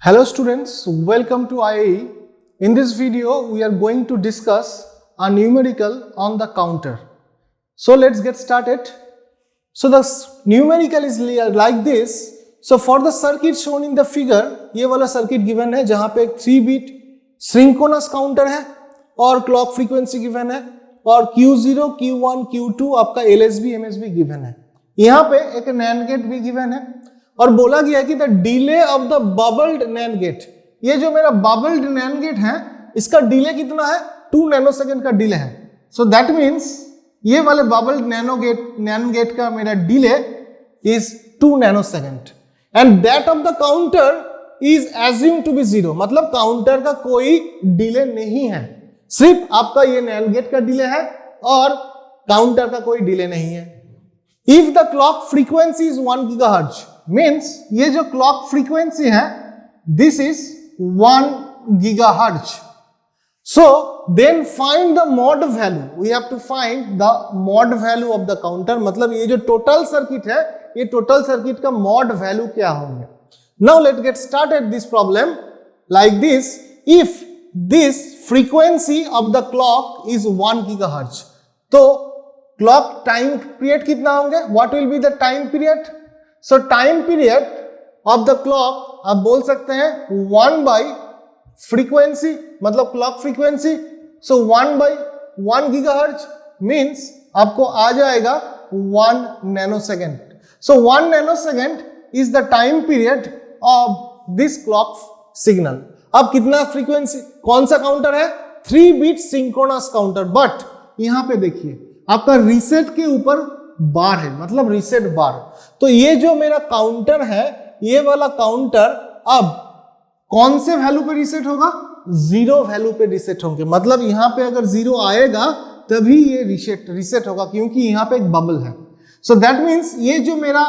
Hello students, welcome to IAE. In this video, we are going to discuss a numerical on the counter. So let's get started. So the numerical is like this. So for the circuit shown in the figure, ये वाला circuit given है जहाँ पे एक 3-bit synchronous counter है और clock frequency given है और Q0, Q1, Q2 आपका LSB, MSB given है. यहाँ पे एक NAND गेट भी given है और बोला गया है कि the delay of the bubbled NAND gate, ये जो मेरा बबल्ड नैंड गेट है इसका डिले कितना है 2 नैनोसेकंड का डिले है. सो दैट मींस ये वाले बबल्ड नैंड गेट का मेरा delay is 2 nanosecond and that of the counter is assume to be 0. मतलब काउंटर का कोई डिले नहीं है, सिर्फ आपका ये नैंड गेट का डिले है और काउंटर का कोई डिले नहीं है. If the clock frequency is 1 gigahertz means ये जो क्लॉक फ्रीक्वेंसी है this is 1 gigahertz. So then find the mod value, we have to find the mod value of the counter. मतलब ये जो टोटल सर्किट है ये टोटल सर्किट का mod value क्या होंगे. Now let get started this problem like this. If this frequency of the clock is 1 gigahertz तो clock time period कितना होंगे, what will be the time period. So time period of the clock आप बोल सकते हैं 1 by frequency, मतलब clock frequency. So 1 by 1 gigahertz means आपको आ जाएगा 1 nanosecond. So 1 nanosecond is the time period of this clock signal. अब कितना frequency, कौन सा काउंटर है 3-bit सिंक्रोनस काउंटर. बट यहां पे देखिए आपका रीसेट के ऊपर बार है, मतलब रीसेट बार. तो ये जो मेरा काउंटर है ये वाला काउंटर अब कौन से वैल्यू पे रीसेट होगा, 0 वैल्यू पे रीसेट होंगे. मतलब यहां पे अगर 0 आएगा तभी ये रीसेट होगा क्योंकि यहां पे एक बबल है. सो दैट मींस ये जो मेरा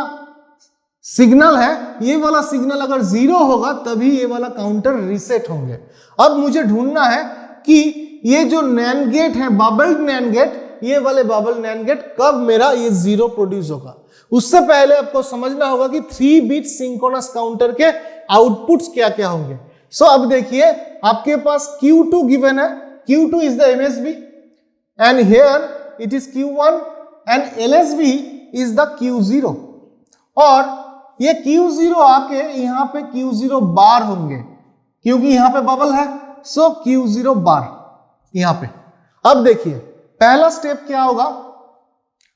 सिग्नल है ये वाला सिग्नल अगर 0 होगा तभी ये वाला काउंटर रीसेट होंगे. अब मुझे ढूंढना है कि ये जो नैंड गेट है बबल्ड नैंड गेट, ये वाले बबल नैंड गेट कब मेरा ये 0 प्रोड्यूस होगा. उससे पहले आपको समझना होगा कि 3-bit सिंक्रोनस काउंटर के आउटपुट्स क्या क्या होंगे. सो अब देखिए आपके पास Q2 गिवन है, Q2 is the MSB and here it is Q1 and LSB is the Q0 और ये Q0 आके यहां पे Q0 बार होंगे क्योंकि यहां पे बबल है. सो Q0 बार यहां पे. अब देखिए पहला स्टेप क्या होगा,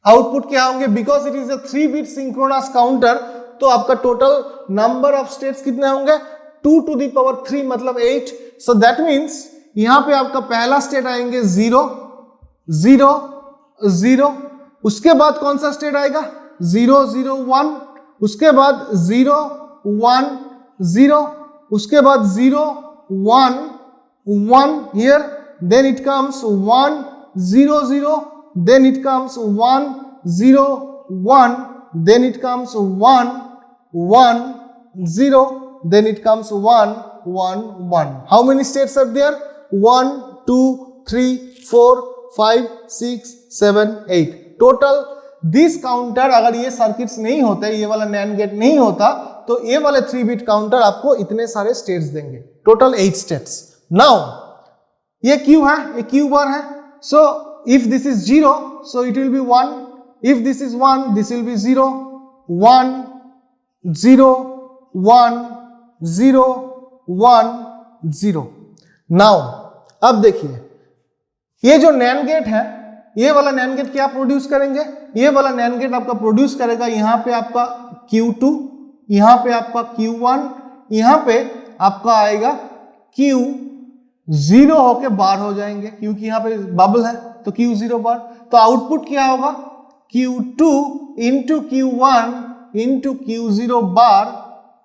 आउटपुट क्या होंगे, because it is a 3-bit synchronous counter तो आपका टोटल नंबर ऑफ स्टेट्स कितने होंगे 2 to the power 3 मतलब 8. सो दैट मींस यहां पे आपका पहला स्टेट आएंगे 0 0 0. उसके बाद कौन सा स्टेट आएगा 0 0 1. उसके बाद 0 1 0. उसके बाद 0 1 1 here, then it comes 1 0 0, then it comes 1 0 1, then it comes 1 1 0, then it comes 1 1 1. How many states are there? 1 2 3 4 5 6 7 8 total. This counter अगर ये सर्किट्स नहीं होते, ये वाला नैंड गेट नहीं होता तो ये वाले 3-bit काउंटर आपको इतने सारे स्टेट्स देंगे, टोटल 8 स्टेट्स. नाउ ये Q है, ये Q बार है. So if this is 0, so it will be 1. If this is 1, this will be 0. 1 0 1 0 1 0. Now अब देखिए ये जो नैंड गेट है ये वाला नैंड गेट क्या प्रोड्यूस करेंगे, ये वाला नैंड गेट आपका प्रोड्यूस करेगा यहां पे आपका Q2, यहां पे आपका Q1, यहां पे आपका आएगा Q0 होके बार हो जाएंगे क्योंकि यहां पे बबल है तो Q0 बार. तो आउटपुट क्या होगा Q2 into Q1 into Q0 bar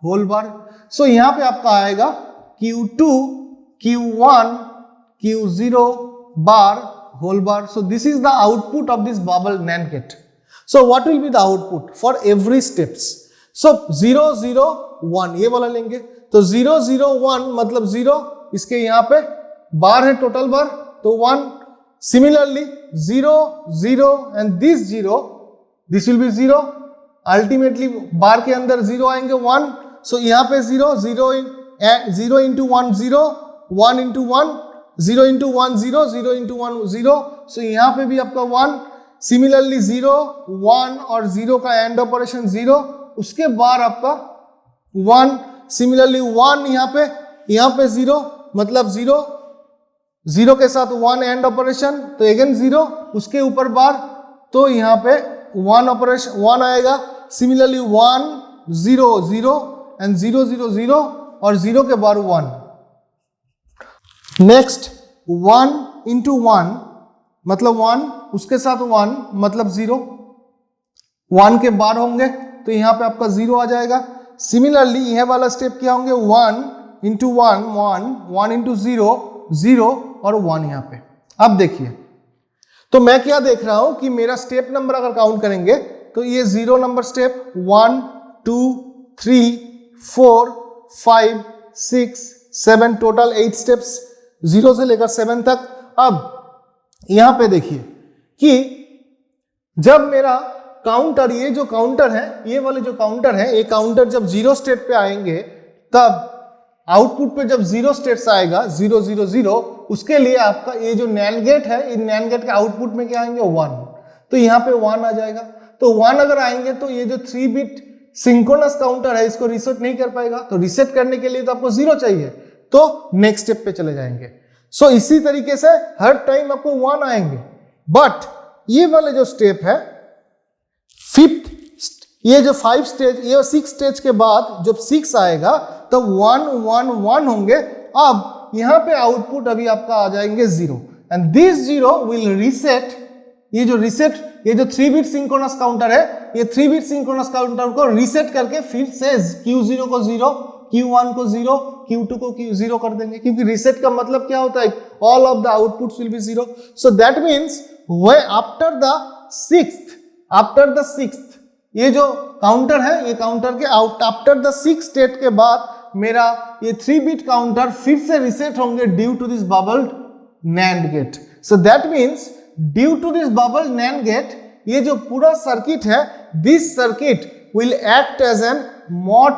whole bar. So यहां पे आपका आएगा Q2 Q1 Q0 bar whole bar. So this is the output of this bubble NAND gate. So what will be the output for every steps? So 0 0 1 ये वाला लेंगे तो 0 0 1 मतलब 0, इसके यहाँ पे बार है टोटल बार तो 1. Similarly 0 0 and this 0, this will be 0. Ultimately बार के अंदर 0 आएंगे 1. सो यहाँ पे 0 0 0 into 1 0, 1 into 1 0 into 1 0, 0 into 1 0, सो यहाँ पे भी आपका 1, सिमिलरली 0 1 और 0 का एंड ऑपरेशन 0, उसके बाद आपका 1, सिमिलरली 1 यहाँ पे 0, मतलब 0 0 के साथ 1 एंड ऑपरेशन, तो अगेन 0, उसके ऊपर बार, तो यहाँ पे 1 ऑपरेशन 1 आएगा, सिमिलरली 1 0 0 एंड 0 0 0 और 0 के बाद 1। नेक्स्ट 1 इंटू 1 मतलब 1, उसके साथ 1 मतलब 0, 1 के बार होंगे तो यहाँ पे आपका 0 आ जाएगा। सिमिलरली यह वाला स्टेप क्या होंगे, 1 इंटू 1 1, 1 इंटू 0 0 और 1 यहाँ पे। अब देखिए, तो मैं क्या देख रहा हूं कि मेरा स्टेप नंबर अगर काउंट करेंगे तो ये 0 नंबर स्टेप 1 2 3 4 5 6 7, टोटल 8 स्टेप्स 0 से लेकर 7 तक। अब यहां पे देखिए कि जब मेरा काउंटर, ये जो काउंटर है, ये वाले जो काउंटर है, ये काउंटर जब 0 स्टेट पे आएंगे तब आउटपुट पे जब 0 स्टेट्स आएगा 0 0 0, उसके लिए आपका ये जो नैंड गेट है, इन नैंड गेट के आउटपुट में क्या आएंगे 1, तो यहाँ पे 1 आ जाएगा। तो 1 अगर आएंगे तो ये जो 3 बिट सिंक्रोनस काउंटर है इसको रीसेट नहीं कर पाएगा, तो रीसेट करने के लिए तो आपको 0 चाहिए, तो नेक्स्ट स्टेप पे चले जाएंगे। सो इसी तरीके से हर टाइम आपको 1 आएंगे, बट ये वाले जो स्टेप है 5th, ये जो 5 स्टेज, ये 6 स्टेज के बाद जब 6 आएगा तब 1 1 1 होंगे। अब यहाँ पे आउटपुट अभी आपका आ जाएंगे 0 एंड दिस 0 विल रीसेट। ये जो रीसेट, ये जो 3 बिट सिंक्रोनस काउंटर है, ये 3 बिट सिंक्रोनस काउंटर को रीसेट करके फिर से Q0 को 0, Q1 को 0, Q2 को 0 कर देंगे, क्योंकि रीसेट का मतलब क्या होता है, all of the outputs will be 0। So that means way after the sixth ये जो काउंटर है, ये काउंटर के आफ्टर द 6 स्टेट के बाद मेरा ये 3 बिट काउंटर फिर से रीसेट होंगे due to this bubbled NAND gate. So that means due to this bubbled NAND gate, ये जो पूरा सर्किट है, this circuit will act as an mod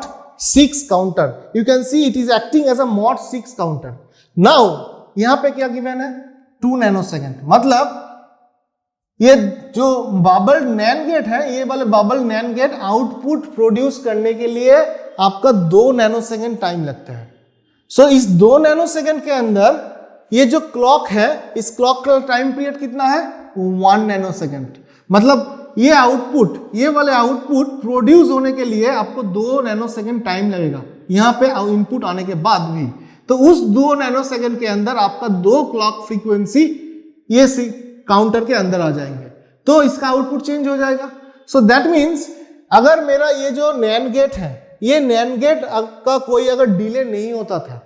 6 counter. You can see it is acting as a mod 6 counter. Now यहां पे क्या given है, 2 nanosecond, मतलब ये जो बबल नैंड गेट है, ये वाले bubble NAND gate output produce करने के लिए आपका 2 नैनोसेकंड टाइम लगता है। सो इस 2 नैनोसेकंड के अंदर ये जो क्लॉक है, इस क्लॉक का टाइम पीरियड कितना है, 1 नैनोसेकंड। मतलब ये आउटपुट, ये वाले आउटपुट प्रोड्यूस होने के लिए आपको 2 नैनोसेकंड टाइम लगेगा, यहाँ पे इनपुट आने के बाद भी। तो उस 2 नैनोसेकंड के अंदर आपका 2 क्लॉक फ्रीक्वेंसी ये काउंटर के अंदर आ जाएंगे, तो इसका आउटपुट चेंज हो जाएगा। सो दैट मीन्स अगर मेरा ये जो नैंड गेट है, ये नैंड गेट का कोई अगर डिले नहीं होता था,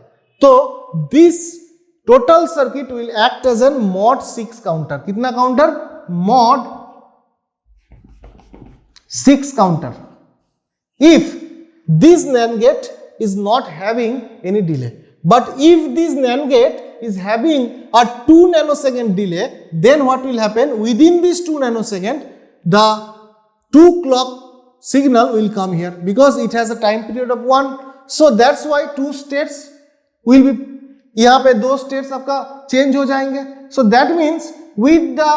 तो this total circuit will act as an mod 6 counter. कितना counter, mod 6 counter, if this NAND gate is not having any delay. But if this NAND gate is having a 2 nanosecond delay, then what will happen, within this 2 nanosecond the 2 clock signal will come here, because it has a time period of 1. So that's why 2 states will be, यहाँ पे 2 states आपका change हो जाएंगे। So that means with the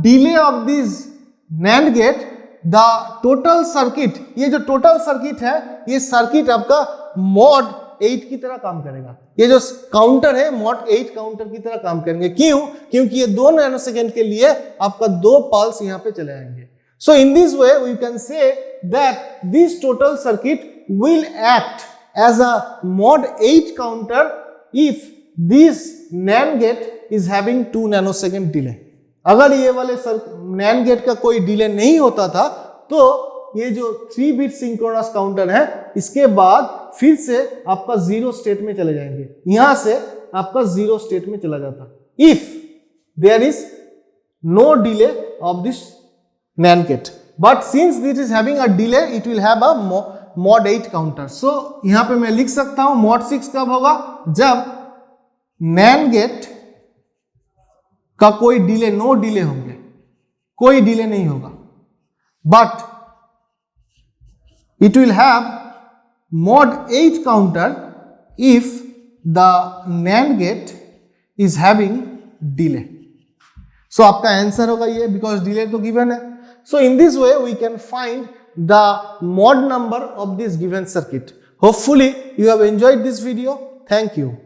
delay of this NAND gate, the total circuit, ये जो total circuit है, ये circuit आपका मॉड 8 की तरह काम करेगा। ये जो काउंटर है मॉड 8 काउंटर की तरह काम करेंगे। क्यों, क्योंकि ये 2 नैनोसेकंड के लिए आपका 2 पल्स यहाँ पे चले आएंगे। So in this way we can say that this total circuit will act as a mod 8 counter if this NAND gate is having 2 nanosecond delay. अगर ये वाले नैंड गेट का कोई डिले नहीं होता था तो ये जो 3 बिट सिंक्रोनस काउंटर है, इसके बाद फिर से आपका 0 स्टेट में चले जाएंगे, यहां से आपका 0 स्टेट में चला जाता if there is no delay of this NAND gate. But since this is having a delay, it will have a mod 8 counter. So यहां पे मैं लिख सकता हूं मॉड 6 कब होगा, जब NAND गेट का कोई डिले, नो डिले होंगे, कोई डिले नहीं होगा, but it will have mod 8 counter if the NAND gate is having delay. So आपका आंसर होगा ये, because delay तो given है. So in this way we can find the mod number of this given circuit. Hopefully you have enjoyed this video. Thank you.